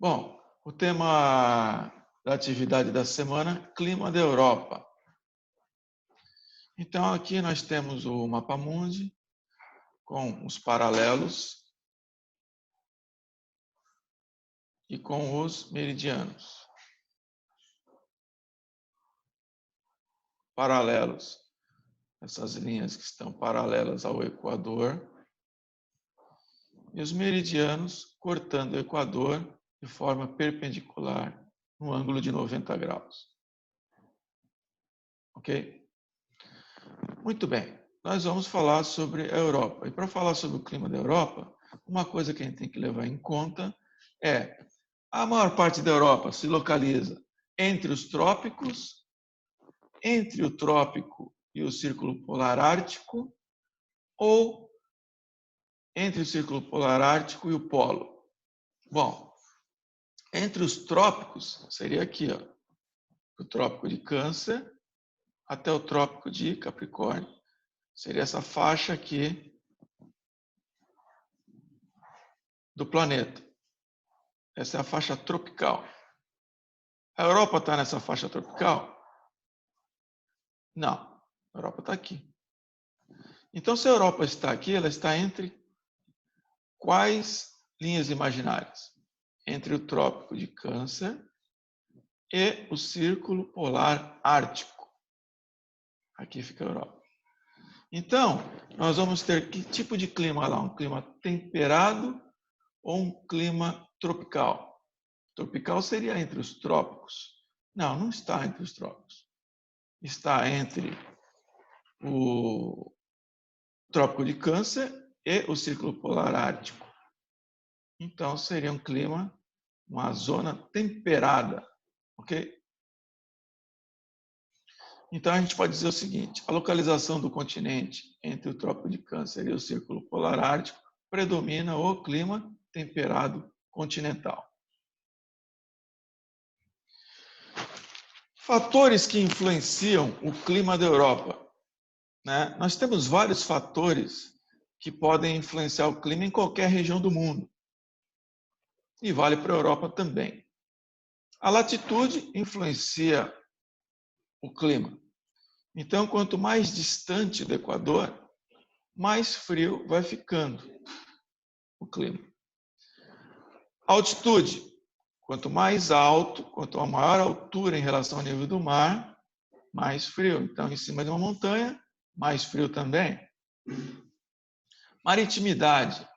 Bom, o tema da atividade da semana, clima da Europa. Então, aqui nós temos o mapamundi com os paralelos e com os meridianos. Paralelos, essas linhas que estão paralelas ao Equador, e os meridianos cortando o Equador de forma perpendicular no ângulo de 90 graus. Ok? Muito bem. Nós vamos falar sobre a Europa. E para falar sobre o clima da Europa, uma coisa que a gente tem que levar em conta é a maior parte da Europa se localiza entre os trópicos, entre o trópico e o círculo polar ártico, ou entre o círculo polar ártico e o polo. Bom, entre os trópicos seria aqui, ó, o trópico de Câncer até o trópico de Capricórnio. Seria essa faixa aqui do planeta. Essa é a faixa tropical. A Europa está nessa faixa tropical? Não. A Europa está aqui. Então, se a Europa está aqui, ela está entre quais linhas imaginárias? Entre o trópico de Câncer e o círculo polar ártico. Aqui fica a Europa. Então, nós vamos ter que tipo de clima lá? Um clima temperado ou um clima tropical? Tropical seria entre os trópicos. Não, não está entre os trópicos. Está entre o trópico de Câncer e o círculo polar ártico. Então, seria um clima, uma zona temperada, ok? Então, a gente pode dizer o seguinte, a localização do continente entre o trópico de Câncer e o círculo polar ártico predomina o clima temperado continental. Fatores que influenciam o clima da Europa. Né? Nós temos vários fatores que podem influenciar o clima em qualquer região do mundo. E vale para a Europa também. A latitude influencia o clima. Então, quanto mais distante do Equador, mais frio vai ficando o clima. A altitude. Quanto mais alto, quanto a maior altura em relação ao nível do mar, mais frio. Então, em cima de uma montanha, mais frio também. Maritimidade.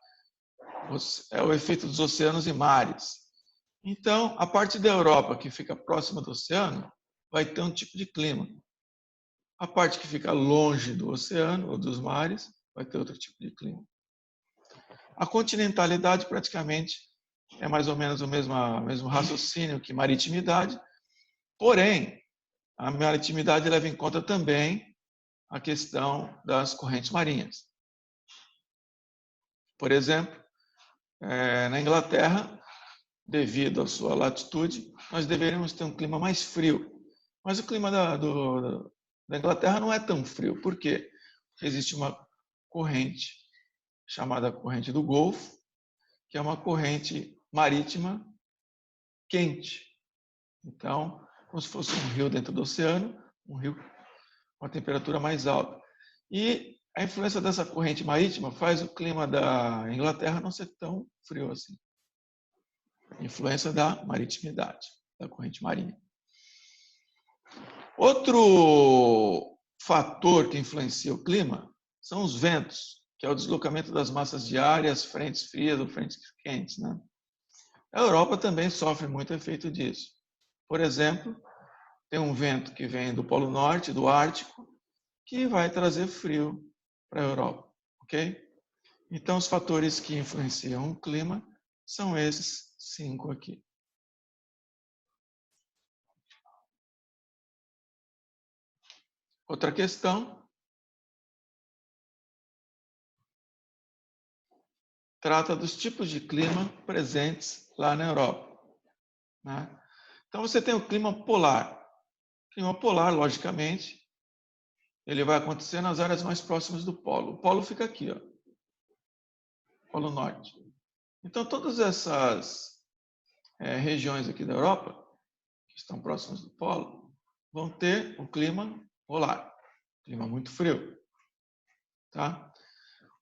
É o efeito dos oceanos e mares. Então, a parte da Europa que fica próxima do oceano vai ter um tipo de clima. A parte que fica longe do oceano ou dos mares vai ter outro tipo de clima. A continentalidade praticamente é mais ou menos o mesmo raciocínio que maritimidade, porém, a maritimidade leva em conta também a questão das correntes marinhas. Por exemplo, na Inglaterra, devido à sua latitude, nós deveríamos ter um clima mais frio. Mas o clima da Inglaterra não é tão frio. Por quê? Porque existe uma corrente chamada corrente do Golfo, que é uma corrente marítima quente. Então, como se fosse um rio dentro do oceano, um rio com a temperatura mais alta. E a influência dessa corrente marítima faz o clima da Inglaterra não ser tão frio assim. A influência da maritimidade, da corrente marinha. Outro fator que influencia o clima são os ventos, que é o deslocamento das massas de ar e as frentes frias ou frentes quentes. Né? A Europa também sofre muito efeito disso. Por exemplo, tem um vento que vem do Polo Norte, do Ártico, que vai trazer frio para a Europa. Ok? Então, os fatores que influenciam o clima são esses 5 aqui. Outra questão trata dos tipos de clima presentes lá na Europa. Né? Então, você tem o clima polar. O clima polar, logicamente, ele vai acontecer nas áreas mais próximas do polo. O polo fica aqui, ó, Polo Norte. Então, todas essas regiões aqui da Europa, que estão próximas do polo, vão ter o clima polar, clima muito frio. Tá?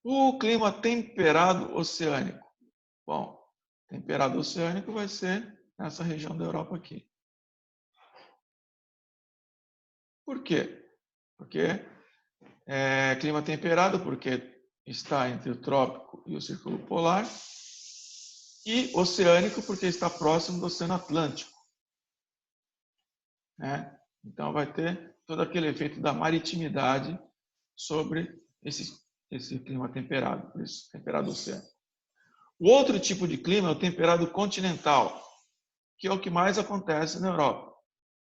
O clima temperado oceânico. Bom, temperado oceânico vai ser nessa região da Europa aqui. Por quê? Porque clima temperado, porque está entre o trópico e o círculo polar, e oceânico, porque está próximo do Oceano Atlântico. Né? Então, vai ter todo aquele efeito da maritimidade sobre esse clima temperado, por isso, temperado oceânico. O outro tipo de clima é o temperado continental, que é o que mais acontece na Europa,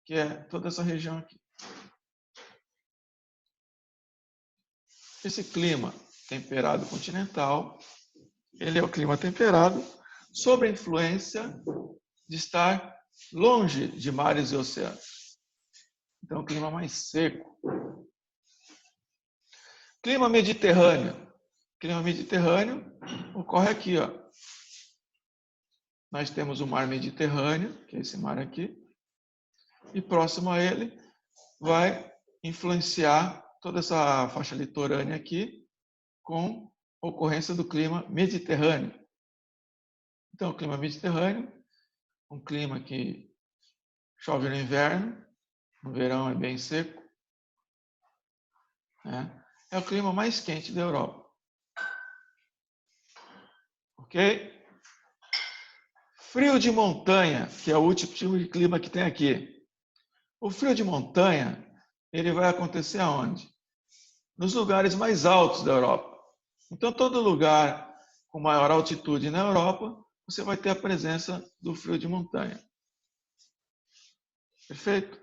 que é toda essa região aqui. Esse clima temperado continental, ele é o clima temperado sob a influência de estar longe de mares e oceanos. Então, é um clima mais seco. Clima mediterrâneo. Clima mediterrâneo ocorre aqui, ó. Nós temos o mar Mediterrâneo, que é esse mar aqui, e próximo a ele vai influenciar toda essa faixa litorânea aqui com ocorrência do clima mediterrâneo. Então, o clima mediterrâneo, um clima que chove no inverno, no verão é bem seco, né? É o clima mais quente da Europa. Ok? Frio de montanha, que é o último tipo de clima que tem aqui. O frio de montanha, ele vai acontecer aonde? Nos lugares mais altos da Europa. Então, todo lugar com maior altitude na Europa, você vai ter a presença do frio de montanha. Perfeito?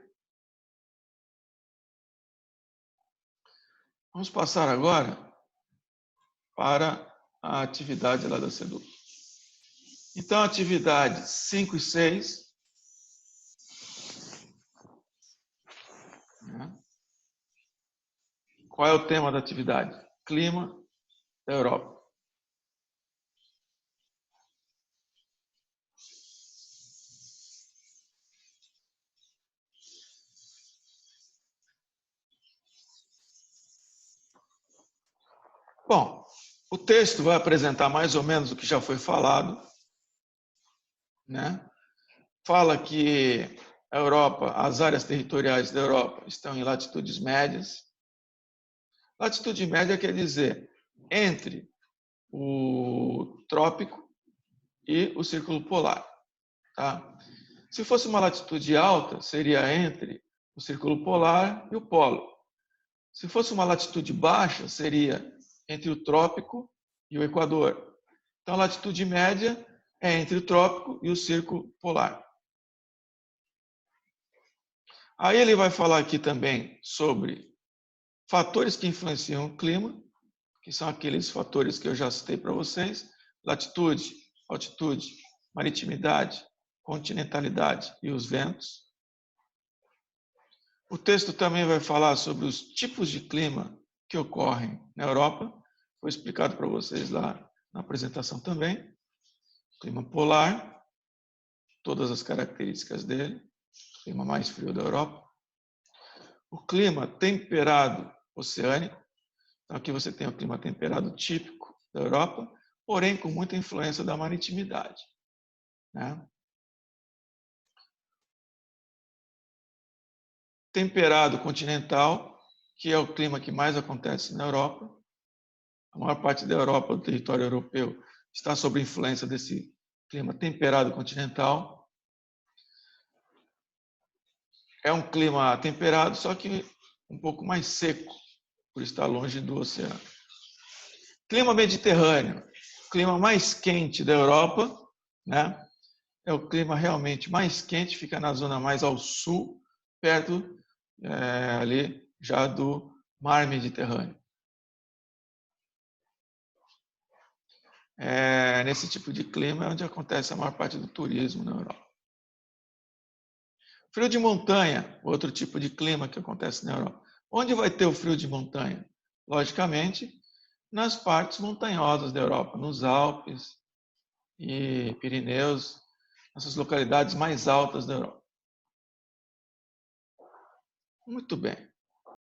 Vamos passar agora para a atividade lá da CEDU. Então, atividade 5 e 6. Qual é o tema da atividade? Clima da Europa. Bom, o texto vai apresentar mais ou menos o que já foi falado, né? Fala que a Europa, as áreas territoriais da Europa estão em latitudes médias. Latitude média quer dizer entre o trópico e o círculo polar. Tá? Se fosse uma latitude alta, seria entre o círculo polar e o polo. Se fosse uma latitude baixa, seria entre o trópico e o equador. Então, a latitude média é entre o trópico e o círculo polar. Aí ele vai falar aqui também sobre fatores que influenciam o clima, que são aqueles fatores que eu já citei para vocês: latitude, altitude, maritimidade, continentalidade e os ventos. O texto também vai falar sobre os tipos de clima que ocorrem na Europa. Foi explicado para vocês lá na apresentação também. Clima polar, todas as características dele, clima mais frio da Europa. O clima temperado oceânico. Então, aqui você tem o clima temperado típico da Europa, porém com muita influência da maritimidade. Né? Temperado continental, que é o clima que mais acontece na Europa. A maior parte da Europa, do território europeu, está sob influência desse clima temperado continental. É um clima temperado, só que um pouco mais seco, por estar longe do oceano. Clima mediterrâneo, clima mais quente da Europa, né? É o clima realmente mais quente, fica na zona mais ao sul, perto ali já do mar Mediterrâneo. Nesse tipo de clima é onde acontece a maior parte do turismo na Europa. Frio de montanha, outro tipo de clima que acontece na Europa. Onde vai ter o frio de montanha? Logicamente, nas partes montanhosas da Europa, nos Alpes e Pirineus, essas localidades mais altas da Europa. Muito bem.